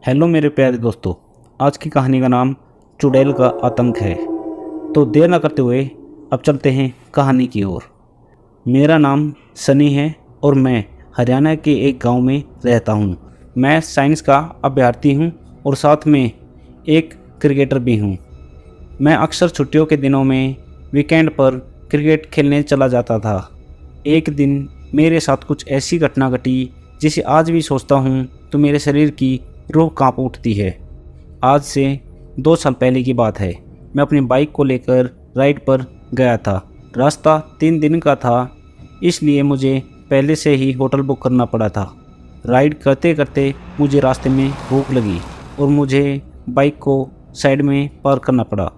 Hello मेरे प्यारे दोस्तों। आज की कहानी का नाम चुड़ैल का आतंक है। तो देर न करते हुए अब चलते हैं कहानी की ओर। मेरा नाम सनी है और मैं हरियाणा के एक गांव में रहता हूं। मैं साइंस का अभ्यर्थी हूं और साथ में एक क्रिकेटर भी हूं। मैं अक्सर छुट्टियों के दिनों में वीकेंड पर क्रिकेट खेलने चला जाता था। एक दिन मेरे साथ कुछ ऐसी घटना घटी जिसे आज भी सोचता हूं तो मेरे शरीर की रूह कांप उठती है। आज से 2 साल पहले की बात है। मैं अपनी बाइक को लेकर राइड पर गया था। रास्ता 3 दिन का था, इसलिए मुझे पहले से ही होटल बुक करना पड़ा था। राइड करते करते मुझे रास्ते में भूख लगी और मुझे बाइक को साइड में पार्क करना पड़ा।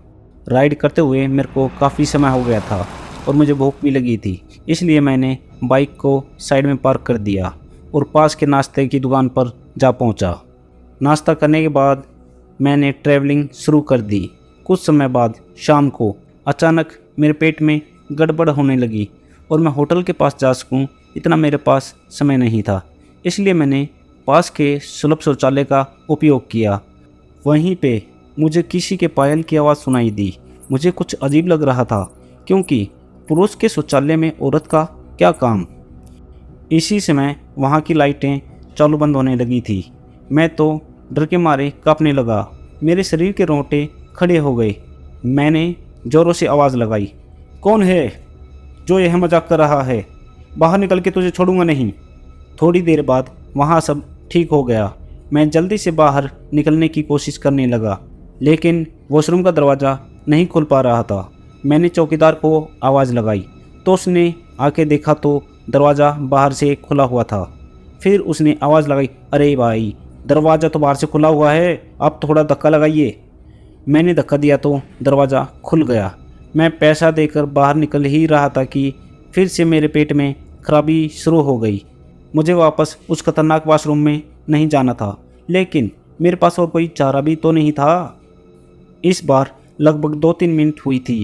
राइड करते हुए मेरे को काफ़ी समय हो गया था और मुझे भूख भी लगी थी, इसलिए मैंने बाइक को साइड में पार्क कर दिया और पास के नाश्ते की दुकान पर जा पहुंचा। नाश्ता करने के बाद मैंने ट्रैवलिंग शुरू कर दी। कुछ समय बाद शाम को अचानक मेरे पेट में गड़बड़ होने लगी और मैं होटल के पास जा सकूं इतना मेरे पास समय नहीं था, इसलिए मैंने पास के सुलभ शौचालय का उपयोग किया। वहीं पे मुझे किसी के पायल की आवाज़ सुनाई दी। मुझे कुछ अजीब लग रहा था, क्योंकि पुरुष के शौचालय में औरत का क्या काम। इसी समय वहाँ की लाइटें चालू बंद होने लगी थी। मैं तो डर के मारे कांपने लगा। मेरे शरीर के रोंगटे खड़े हो गए। मैंने ज़ोरों से आवाज़ लगाई, कौन है जो यह मजाक कर रहा है? बाहर निकल के तुझे छोड़ूंगा नहीं। थोड़ी देर बाद वहाँ सब ठीक हो गया। मैं जल्दी से बाहर निकलने की कोशिश करने लगा, लेकिन वॉशरूम का दरवाज़ा नहीं खुल पा रहा था। मैंने चौकीदार को आवाज़ लगाई तो उसने आके देखा तो दरवाज़ा बाहर से खुला हुआ था। फिर उसने आवाज़ लगाई, अरे भाई, दरवाज़ा तो बाहर से खुला हुआ है, आप थोड़ा धक्का लगाइए। मैंने धक्का दिया तो दरवाज़ा खुल गया। मैं पैसा देकर बाहर निकल ही रहा था कि फिर से मेरे पेट में खराबी शुरू हो गई। मुझे वापस उस खतरनाक वॉशरूम में नहीं जाना था, लेकिन मेरे पास और कोई चारा भी तो नहीं था। इस बार लगभग 2-3 मिनट हुई थी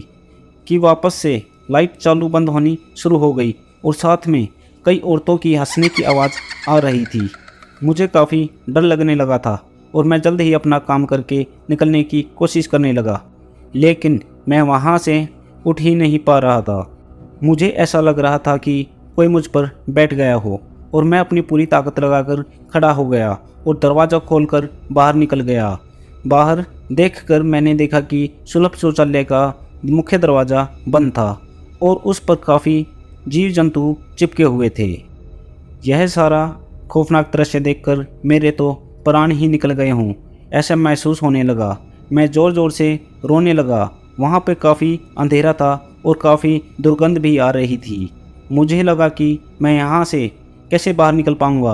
कि वापस से लाइट चालू बंद होनी शुरू हो गई और साथ में कई औरतों की हंसने की आवाज़ आ रही थी। मुझे काफ़ी डर लगने लगा था और मैं जल्द ही अपना काम करके निकलने की कोशिश करने लगा, लेकिन मैं वहाँ से उठ ही नहीं पा रहा था। मुझे ऐसा लग रहा था कि कोई मुझ पर बैठ गया हो और मैं अपनी पूरी ताकत लगाकर खड़ा हो गया और दरवाज़ा खोलकर बाहर निकल गया। बाहर देखकर मैंने देखा कि सुलभ शौचालय का मुख्य दरवाज़ा बंद था और उस पर काफ़ी जीव जंतु चिपके हुए थे। यह सारा खौफनाक दृश्य देखकर मेरे तो प्राण ही निकल गए हों ऐसा महसूस होने लगा। मैं ज़ोर ज़ोर से रोने लगा। वहाँ पे काफ़ी अंधेरा था और काफ़ी दुर्गंध भी आ रही थी। मुझे लगा कि मैं यहाँ से कैसे बाहर निकल पाऊँगा,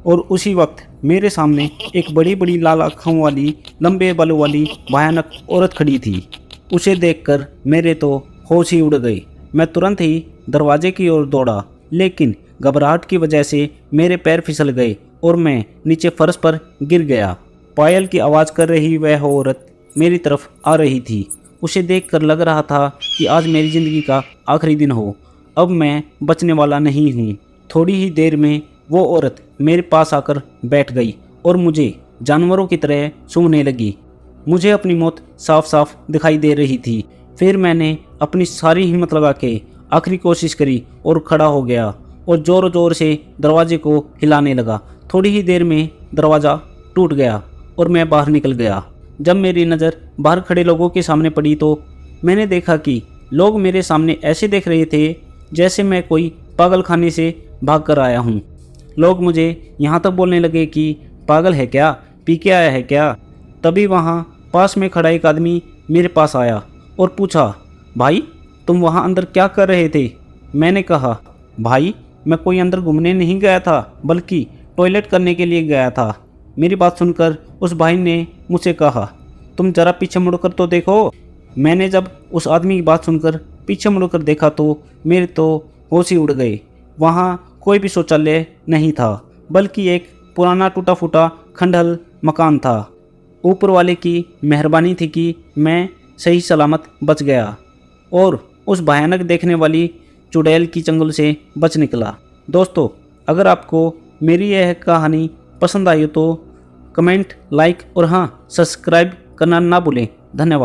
और उसी वक्त मेरे सामने एक बड़ी बड़ी लाल आँखों वाली, लंबे बालों वाली भयानक औरत खड़ी थी। उसे देखकर मेरे तो होश ही उड़ गए। मैं तुरंत ही दरवाजे की ओर दौड़ा, लेकिन घबराहट की वजह से मेरे पैर फिसल गए और मैं नीचे फर्श पर गिर गया। पायल की आवाज़ कर रही वह औरत मेरी तरफ आ रही थी। उसे देखकर लग रहा था कि आज मेरी ज़िंदगी का आखिरी दिन हो। अब मैं बचने वाला नहीं हूँ। थोड़ी ही देर में वो औरत मेरे पास आकर बैठ गई और मुझे जानवरों की तरह सूंघने लगी। मुझे अपनी मौत साफ साफ दिखाई दे रही थी। फिर मैंने अपनी सारी हिम्मत लगा के आखिरी कोशिश करी और खड़ा हो गया और ज़ोर ज़ोर से दरवाजे को हिलाने लगा। थोड़ी ही देर में दरवाज़ा टूट गया और मैं बाहर निकल गया। जब मेरी नज़र बाहर खड़े लोगों के सामने पड़ी तो मैंने देखा कि लोग मेरे सामने ऐसे देख रहे थे जैसे मैं कोई पागलखाने से भाग कर आया हूँ। लोग मुझे यहाँ तक बोलने लगे कि पागल है क्या, पी के आया है क्या। तभी वहाँ पास में खड़ा एक आदमी मेरे पास आया और पूछा, भाई तुम वहाँ अंदर क्या कर रहे थे? मैंने कहा, भाई मैं कोई अंदर घूमने नहीं गया था, बल्कि टॉयलेट करने के लिए गया था। मेरी बात सुनकर उस भाई ने मुझसे कहा, तुम ज़रा पीछे मुड़कर तो देखो। मैंने जब उस आदमी की बात सुनकर पीछे मुड़कर देखा तो मेरे तो होश ही उड़ गए। वहाँ कोई भी शौचालय नहीं था, बल्कि एक पुराना टूटा फूटा खंडहर मकान था। ऊपर वाले की मेहरबानी थी कि मैं सही सलामत बच गया और उस भयानक देखने वाली चुड़ैल की चंगुल से बच निकला। दोस्तों, अगर आपको मेरी यह कहानी पसंद आई हो तो कमेंट, लाइक और हाँ, सब्सक्राइब करना ना भूलें। धन्यवाद।